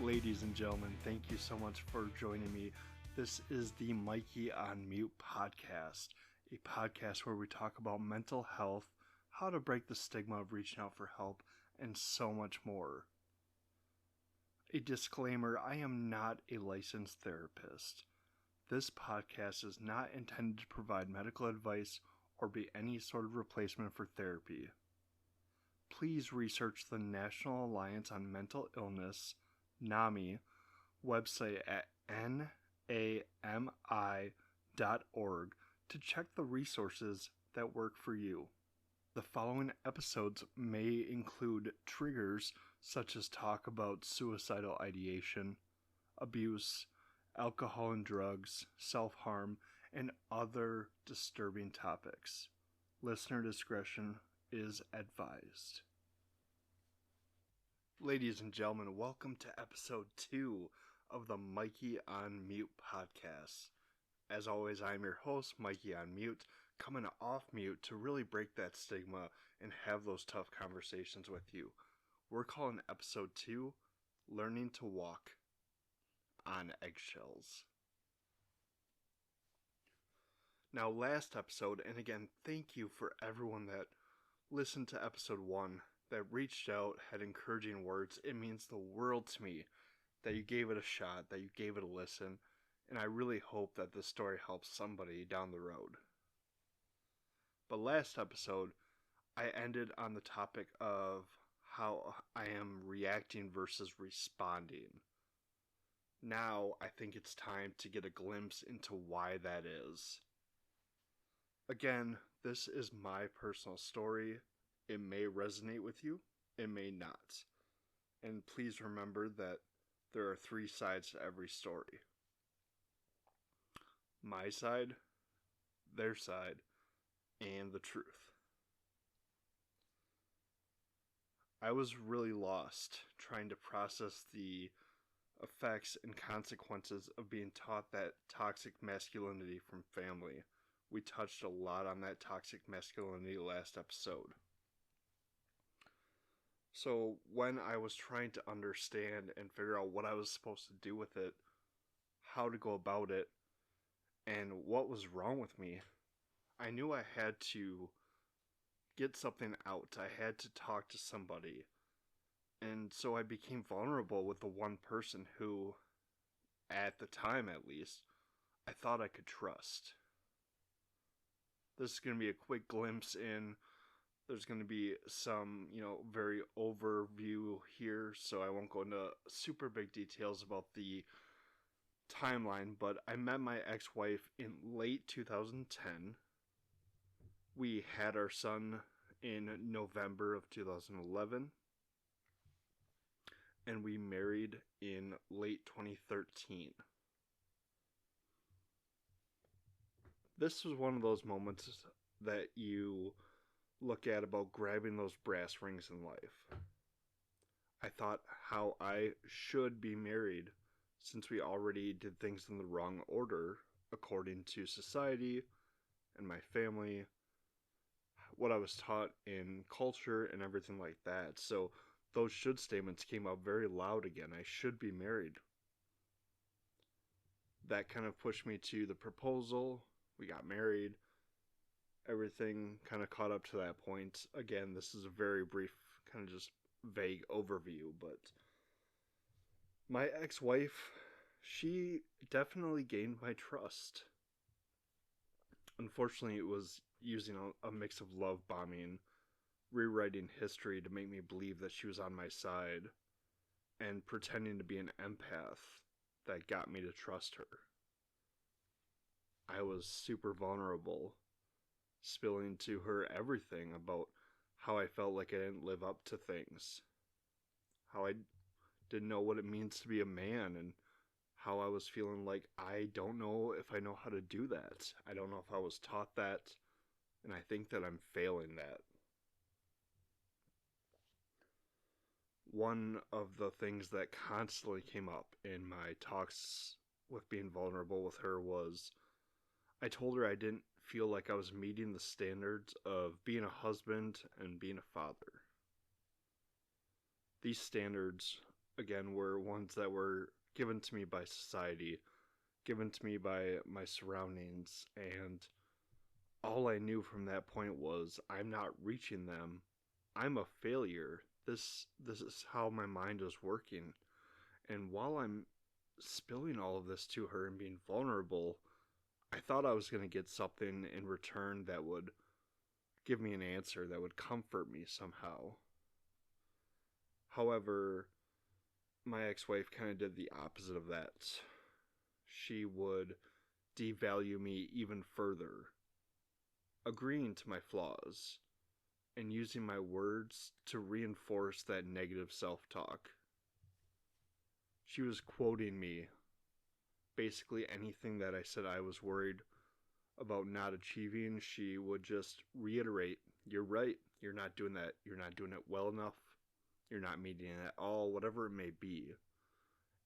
Ladies and gentlemen, thank you so much for joining me. This is the Mikey on Mute podcast, a podcast where we talk about mental health, how to break the stigma of reaching out for help, and so much more. A disclaimer, I am not a licensed therapist. This podcast is not intended to provide medical advice or be any sort of replacement for therapy. Please research the National Alliance on Mental Illness, NAMI, website at nami.org to check the resources that work for you. The following episodes may include triggers such as talk about suicidal ideation, abuse, alcohol and drugs, self-harm, and other disturbing topics. Listener discretion is advised. Ladies and gentlemen, welcome to episode 2 of the Mikey on Mute podcast. As always, I'm your host, Mikey on Mute, coming off mute to really break that stigma and have those tough conversations with you. We're calling episode 2, Learning to Walk on Eggshells. Now, last episode, and again, thank you for everyone that listened to episode 1, that reached out, had encouraging words. It means the world to me that you gave it a shot, that you gave it a listen, and I really hope that this story helps somebody down the road. But last episode, I ended on the topic of how I am reacting versus responding. Now, I think it's time to get a glimpse into why that is. Again, this is my personal story. It may resonate with you, it may not. And please remember that there are 3 sides to every story. My side, their side, and the truth. I was really lost trying to process the effects and consequences of being taught that toxic masculinity from family. We touched a lot on that toxic masculinity last episode. So when I was trying to understand and figure out what I was supposed to do with it, how to go about it, and what was wrong with me, I knew I had to get something out. I had to talk to somebody. And so I became vulnerable with the one person who, at the time at least, I thought I could trust. This is going to be a quick glimpse in. There's going to be some, very overview here, so I won't go into super big details about the timeline, but I met my ex-wife in late 2010. We had our son in November of 2011, and we married in late 2013. This was one of those moments that you look at about grabbing those brass rings in life. I thought how I should be married since we already did things in the wrong order according to society and my family, what I was taught in culture and everything like that. So those should statements came out very loud again. I should be married. That kind of pushed me to the proposal. We got married. Everything kind of caught up to that point. Again, this is a very brief, kind of just vague overview, but my ex-wife, she definitely gained my trust. Unfortunately, it was using a mix of love bombing, rewriting history to make me believe that she was on my side, and pretending to be an empath that got me to trust her. I was super vulnerable, spilling to her everything about how I felt like I didn't live up to things, how I didn't know what it means to be a man, and how I was feeling like I don't know if I know how to do that. I don't know if I was taught that, and I think that I'm failing that. One of the things that constantly came up in my talks with being vulnerable with her was I told her I didn't feel like I was meeting the standards of being a husband and being a father. These standards again, were ones that were given to me by society, given to me by my surroundings, and all I knew from that point was I'm not reaching them. I'm a failure. This is how my mind is working. And while I'm spilling all of this to her and being vulnerable, I thought I was going to get something in return that would give me an answer that would comfort me somehow. However, my ex-wife kind of did the opposite of that. She would devalue me even further, agreeing to my flaws and using my words to reinforce that negative self-talk. She was quoting me basically anything that I said I was worried about not achieving. She would just reiterate, "You're right, you're not doing that, you're not doing it well enough, you're not meeting it at all," whatever it may be.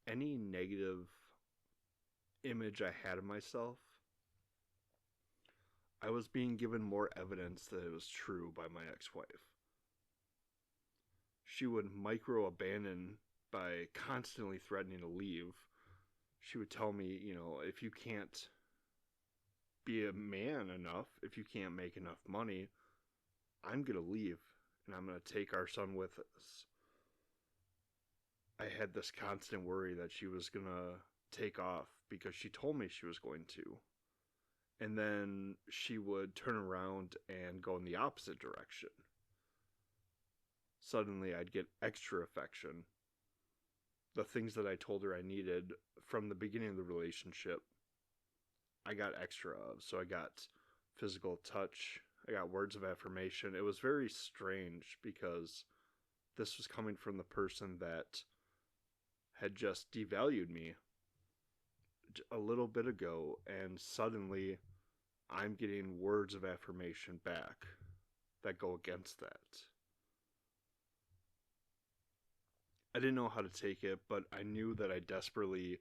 Any negative image I had of myself, I was being given more evidence that it was true by my ex-wife. She would micro abandon by constantly threatening to leave. She would tell me, if you can't be a man enough, if you can't make enough money, I'm going to leave and I'm going to take our son with us. I had this constant worry that she was going to take off because she told me she was going to. And then she would turn around and go in the opposite direction. Suddenly I'd get extra affection. The things that I told her I needed from the beginning of the relationship, I got extra of. So I got physical touch, I got words of affirmation. It was very strange because this was coming from the person that had just devalued me a little bit ago, and suddenly I'm getting words of affirmation back that go against that. I didn't know how to take it, but I knew that I desperately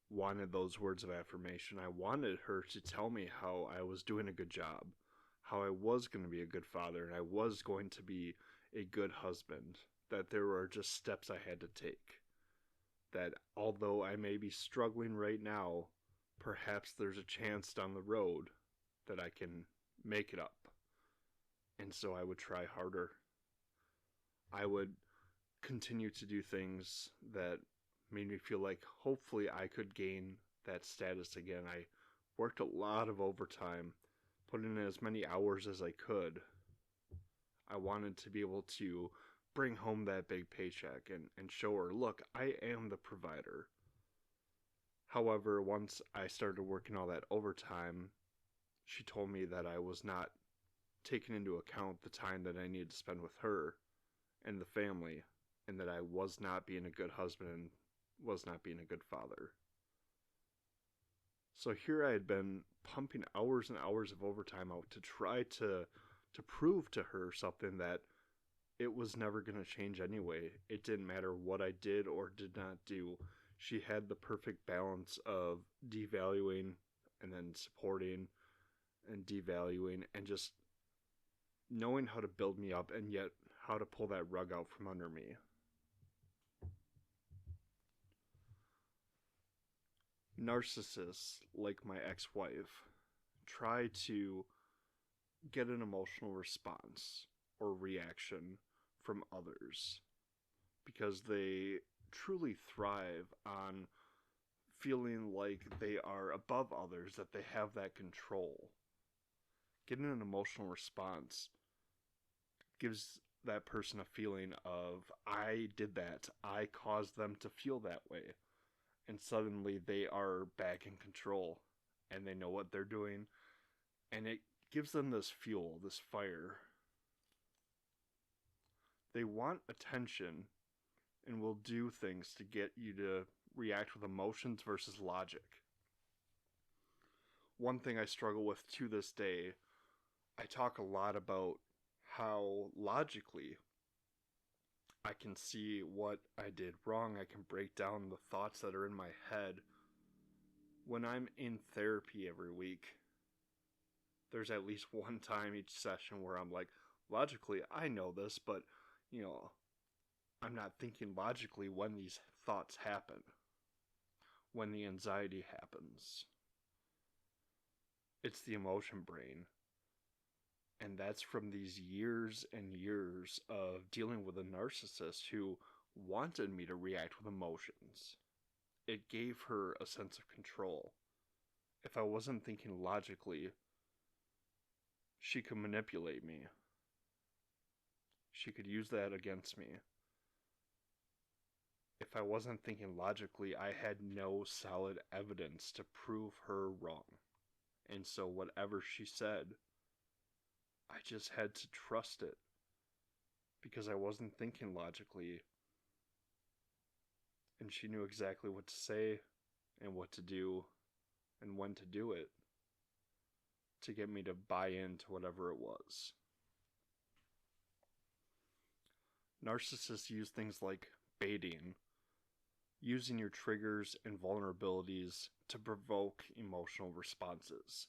wanted those words of affirmation. I wanted her to tell me how I was doing a good job, how I was going to be a good father, and I was going to be a good husband, that there were just steps I had to take. That although I may be struggling right now, perhaps there's a chance down the road that I can make it up. And so I would try harder. I would continue to do things that made me feel like hopefully I could gain that status again. I worked a lot of overtime, put in as many hours as I could. I wanted to be able to bring home that big paycheck and show her, look, I am the provider. However, once I started working all that overtime, she told me that I was not taking into account the time that I needed to spend with her and the family, and that I was not being a good husband and was not being a good father. So here I had been pumping hours and hours of overtime out to try to prove to her something that it was never going to change anyway. It didn't matter what I did or did not do. She had the perfect balance of devaluing and then supporting and devaluing and just knowing how to build me up and yet how to pull that rug out from under me. Narcissists, like my ex-wife, try to get an emotional response or reaction from others because they truly thrive on feeling like they are above others, that they have that control. Getting an emotional response gives that person a feeling of, I did that, I caused them to feel that way. And suddenly they are back in control and they know what they're doing, and it gives them this fuel, this fire. They want attention and will do things to get you to react with emotions versus logic. One thing I struggle with to this day, I talk a lot about how logically I can see what I did wrong. I can break down the thoughts that are in my head. When I'm in therapy every week, there's at least one time each session where I'm like, logically, I know this, but, I'm not thinking logically when these thoughts happen, when the anxiety happens. It's the emotion brain. And that's from these years and years of dealing with a narcissist who wanted me to react with emotions. It gave her a sense of control. If I wasn't thinking logically, she could manipulate me. She could use that against me. If I wasn't thinking logically, I had no solid evidence to prove her wrong. And so whatever she said, I just had to trust it because I wasn't thinking logically. And she knew exactly what to say and what to do and when to do it to get me to buy into whatever it was. Narcissists use things like baiting, using your triggers and vulnerabilities to provoke emotional responses.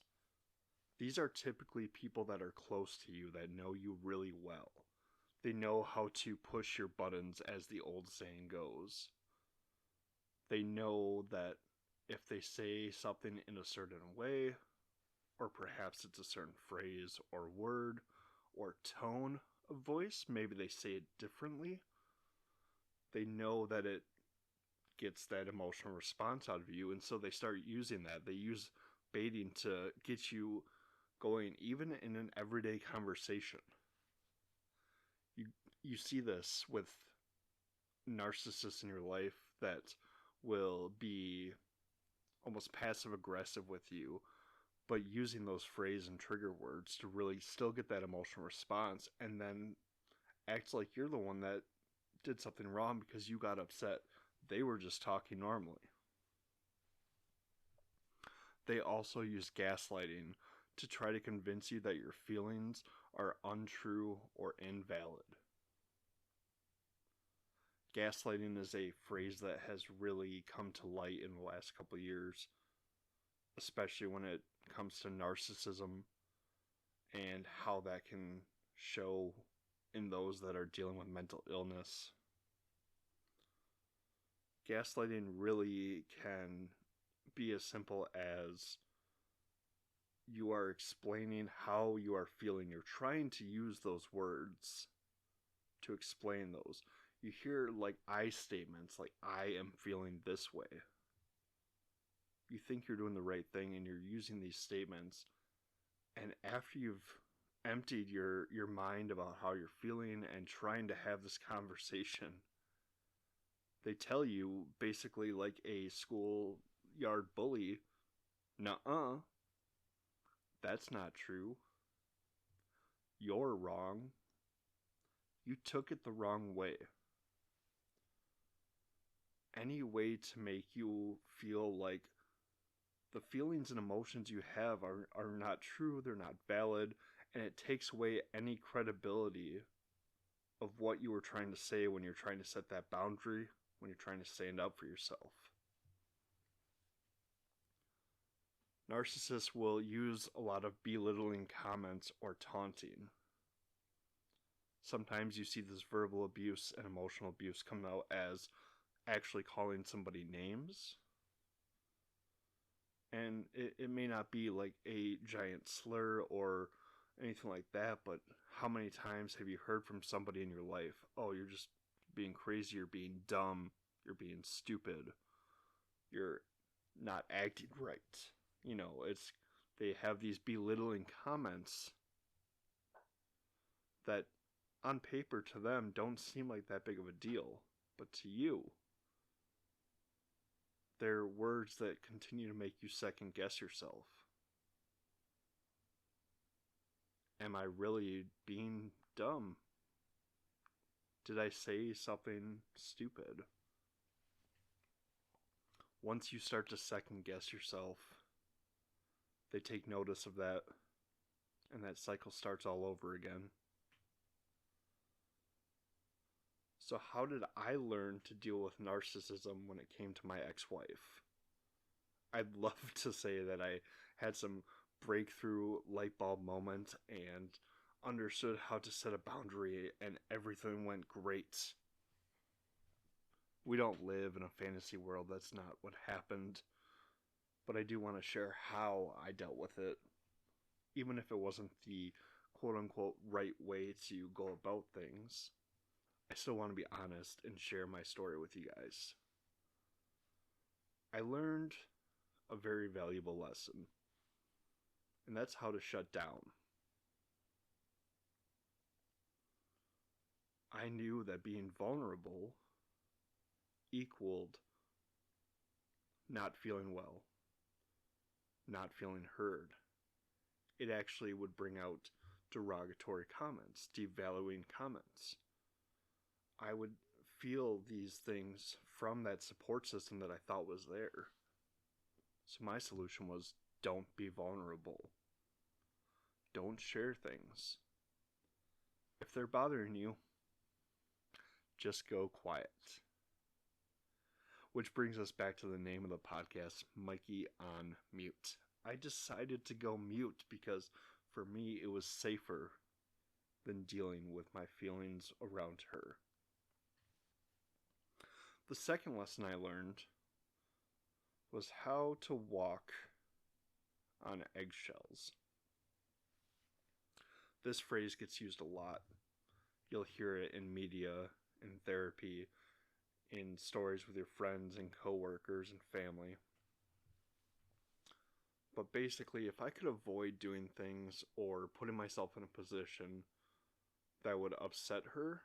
These are typically people that are close to you, that know you really well. They know how to push your buttons, as the old saying goes. They know that if they say something in a certain way, or perhaps it's a certain phrase or word or tone of voice, maybe they say it differently, they know that it gets that emotional response out of you, and so they start using that. They use baiting to get you going, even in an everyday conversation. You see this with narcissists in your life that will be almost passive aggressive with you, but using those phrases and trigger words to really still get that emotional response, and then act like you're the one that did something wrong because you got upset. They were just talking normally. They also use gaslighting to try to convince you that your feelings are untrue or invalid. Gaslighting is a phrase that has really come to light in the last couple of years, especially when it comes to narcissism and how that can show in those that are dealing with mental illness. Gaslighting really can be as simple as you are explaining how you are feeling. You're trying to use those words to explain those. You hear like I statements, like I am feeling this way. You think you're doing the right thing and you're using these statements, and after you've emptied your mind about how you're feeling and trying to have this conversation, they tell you basically like a schoolyard bully, nuh-uh, that's not true. You're wrong. You took it the wrong way. Any way to make you feel like the feelings and emotions you have are not true, they're not valid, and it takes away any credibility of what you were trying to say when you're trying to set that boundary, when you're trying to stand up for yourself. Narcissists will use a lot of belittling comments or taunting. Sometimes you see this verbal abuse and emotional abuse come out as actually calling somebody names. And it may not be like a giant slur or anything like that, but how many times have you heard from somebody in your life, oh, you're just being crazy, you're being dumb, you're being stupid, you're not acting right. You know, they have these belittling comments that on paper to them don't seem like that big of a deal, but to you, they're words that continue to make you second guess yourself. Am I really being dumb? Did I say something stupid? Once you start to second guess yourself, they take notice of that, and that cycle starts all over again. So how did I learn to deal with narcissism when it came to my ex-wife? I'd love to say that I had some breakthrough light bulb moment and understood how to set a boundary and everything went great. We don't live in a fantasy world. That's not what happened. But I do want to share how I dealt with it, even if it wasn't the quote unquote right way to go about things. I still want to be honest and share my story with you guys. I learned a very valuable lesson, and that's how to shut down. I knew that being vulnerable equaled not feeling well, not feeling heard. It actually would bring out derogatory comments, devaluing comments. I would feel these things from that support system that I thought was there. So my solution was don't be vulnerable. Don't share things. If they're bothering you, just go quiet. Which brings us back to the name of the podcast, Mikey on Mute. I decided to go mute because for me it was safer than dealing with my feelings around her. The second lesson I learned was how to walk on eggshells. This phrase gets used a lot. You'll hear it in media, in therapy, in stories with your friends and coworkers and family. But basically, if I could avoid doing things or putting myself in a position that would upset her,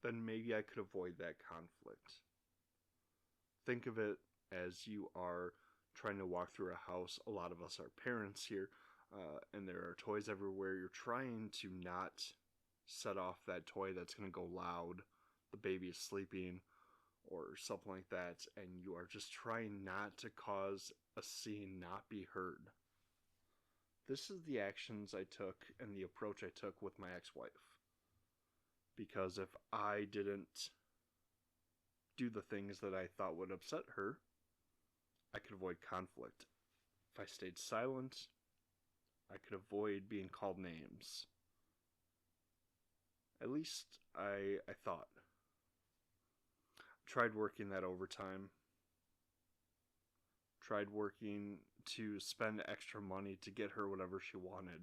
then maybe I could avoid that conflict. Think of it as you are trying to walk through a house. A lot of us are parents here, and there are toys everywhere. You're trying to not set off that toy that's going to go loud. The baby is sleeping or something like that, and you are just trying not to cause a scene, not be heard. This is the actions I took and the approach I took with my ex-wife. Because if I didn't do the things that I thought would upset her, I could avoid conflict. If I stayed silent, I could avoid being called names. At least I thought. Tried working that overtime. Tried working to spend extra money to get her whatever she wanted.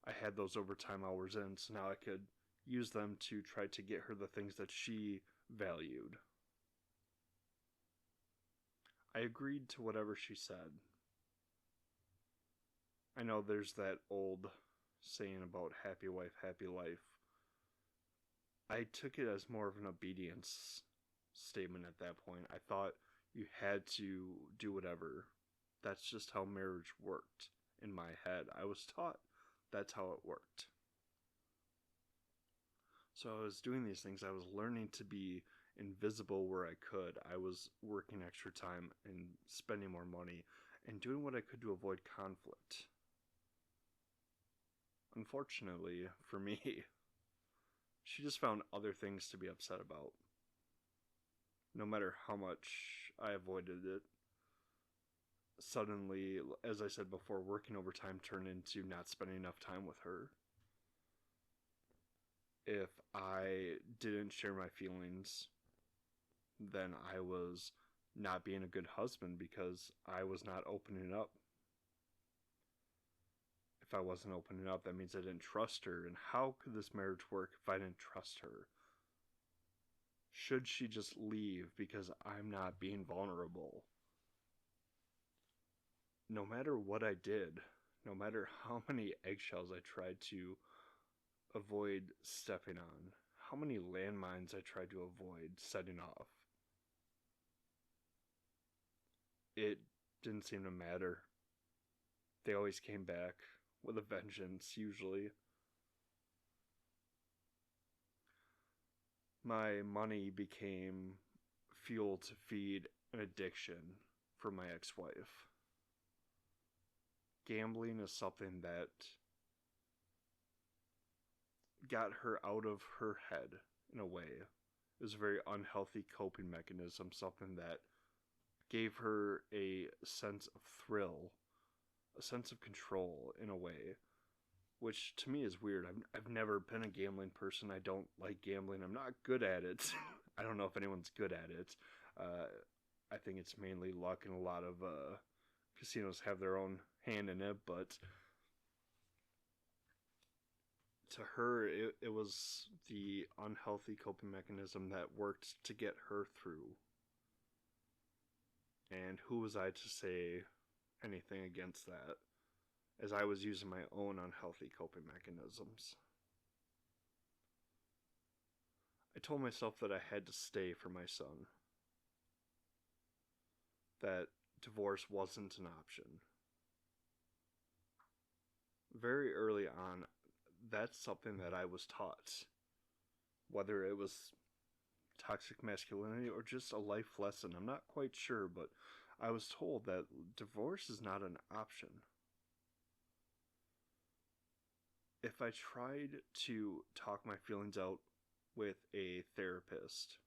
I had those overtime hours in, so now I could use them to try to get her the things that she valued. I agreed to whatever she said. I know there's that old saying about happy wife, happy life. I took it as more of an obedience statement at that point. I thought you had to do whatever. That's just how marriage worked in my head. I was taught that's how it worked. So I was doing these things. I was learning to be invisible where I could. I was working extra time and spending more money and doing what I could to avoid conflict. Unfortunately for me, she just found other things to be upset about. No matter how much I avoided it, suddenly, as I said before, working overtime turned into not spending enough time with her. If I didn't share my feelings, then I was not being a good husband because I was not opening up. If I wasn't opening up, that means I didn't trust her. And how could this marriage work if I didn't trust her? Should she just leave because I'm not being vulnerable? No matter what I did, no matter how many eggshells I tried to avoid stepping on, how many landmines I tried to avoid setting off, it didn't seem to matter. They always came back with a vengeance, usually. My money became fuel to feed an addiction for my ex-wife. Gambling is something that got her out of her head in a way. It was a very unhealthy coping mechanism, something that gave her a sense of thrill, a sense of control in a way, which to me is weird. I've never been a gambling person. I don't like gambling. I'm not good at it. I don't know if anyone's good at it. Uh, I think it's mainly luck, and a lot of casinos have their own hand in it. But to her, it was the unhealthy coping mechanism that worked to get her through. And who was I to say anything against that, as I was using my own unhealthy coping mechanisms? I told myself that I had to stay for my son, that divorce wasn't an option. Very early on, that's something that I was taught, whether it was toxic masculinity or just a life lesson. I'm not quite sure, but I was told that divorce is not an option. If I tried to talk my feelings out with a therapist,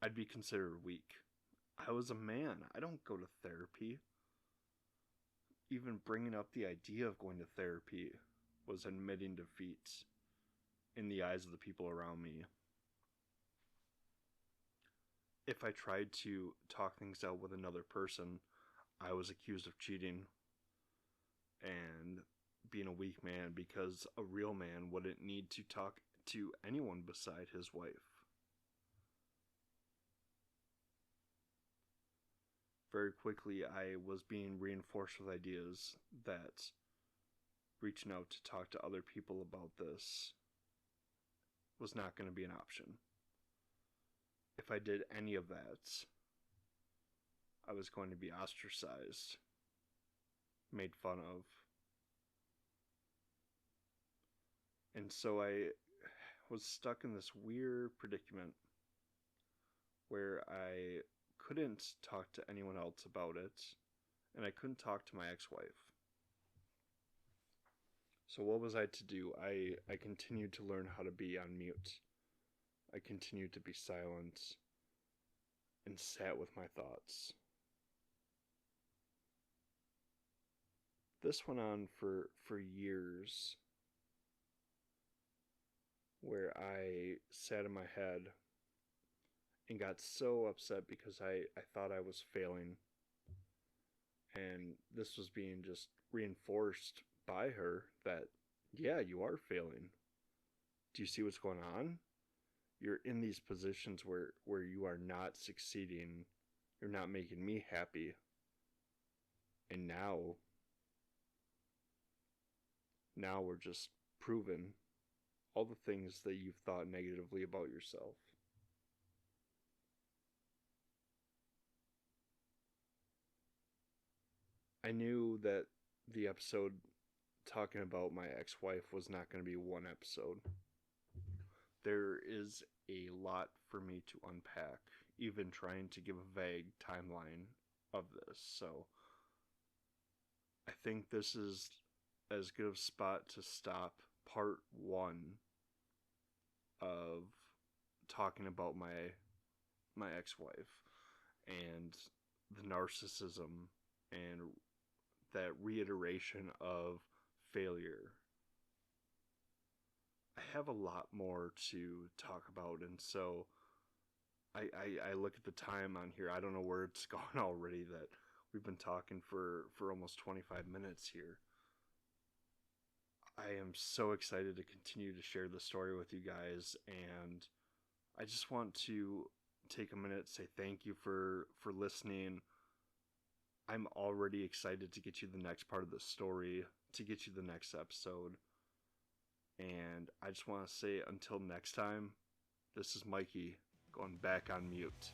I'd be considered weak. I was a man. I don't go to therapy. Even bringing up the idea of going to therapy was admitting defeat in the eyes of the people around me. If I tried to talk things out with another person, I was accused of cheating and being a weak man, because a real man wouldn't need to talk to anyone beside his wife. Very quickly, I was being reinforced with ideas that reaching out to talk to other people about this was not going to be an option. If I did any of that, I was going to be ostracized, made fun of. And so I was stuck in this weird predicament where I couldn't talk to anyone else about it, and I couldn't talk to my ex-wife. So what was I to do? I continued to learn how to be on mute. I continued to be silent and sat with my thoughts. This went on for years, where I sat in my head and got so upset because I thought I was failing. And this was being just reinforced by her that, yeah, you are failing. Do you see what's going on? You're in these positions where you are not succeeding. You're not making me happy. And now we're just proving all the things that you've thought negatively about yourself. I knew that the episode talking about my ex-wife was not going to be one episode. There is a lot for me to unpack, even trying to give a vague timeline of this. So I think this is as good of a spot to stop part 1 of talking about my ex-wife and the narcissism and that reiteration of failure. I have a lot more to talk about, and so I look at the time on here. I don't know where it's gone already, that we've been talking for almost 25 minutes here. I am so excited to continue to share the story with you guys, and I just want to take a minute to say thank you for listening. I'm already excited to get you the next part of the story, to get you the next episode. And I just want to say, until next time, this is Mikey, going back on mute.